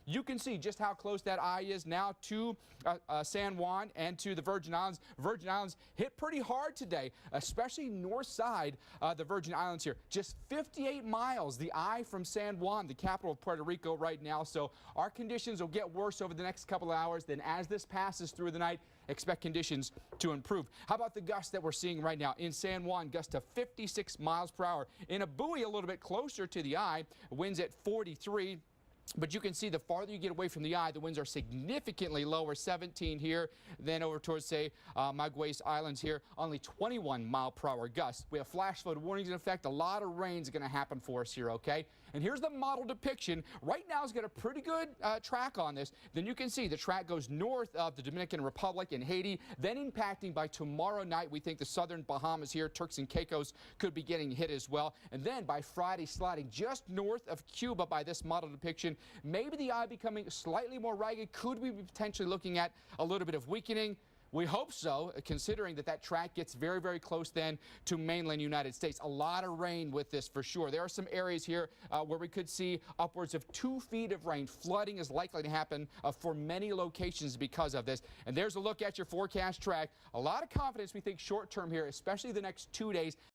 You can see just how close that eye is now to San Juan and to the Virgin Islands. Virgin Islands hit pretty hard today, especially north side the Virgin Islands here. Just 58 miles, the eye from San Juan, the capital of Puerto Rico right now. So our conditions will get worse over the next couple of hours. Then as this passes through the night, expect conditions to improve. How about the gusts that we're seeing right now? In San Juan, gusts to 56 miles per hour. In a buoy, a little bit closer to the eye, winds at 43. But you can see the farther you get away from the eye, the winds are significantly lower, 17 here, then over towards, say, Maguey's Islands here, only 21 mile per hour gusts. We have flash flood warnings in effect. A lot of rain is going to happen for us here, okay? And here's the model depiction. Right now, it's got a pretty good track on this. Then you can see the track goes north of the Dominican Republic and Haiti, then impacting by tomorrow night. We think the southern Bahamas here, Turks and Caicos, could be getting hit as well. And then by Friday, sliding just north of Cuba by this model depiction. Maybe the eye becoming slightly more ragged. Could we be potentially looking at a little bit of weakening? We hope so, considering that track gets very, very close then to mainland United States. A lot of rain with this for sure. There are some areas here where we could see upwards of 2 feet of rain. Flooding is likely to happen for many locations because of this. And there's a look at your forecast track. A lot of confidence, we think, short term here, especially the next 2 days.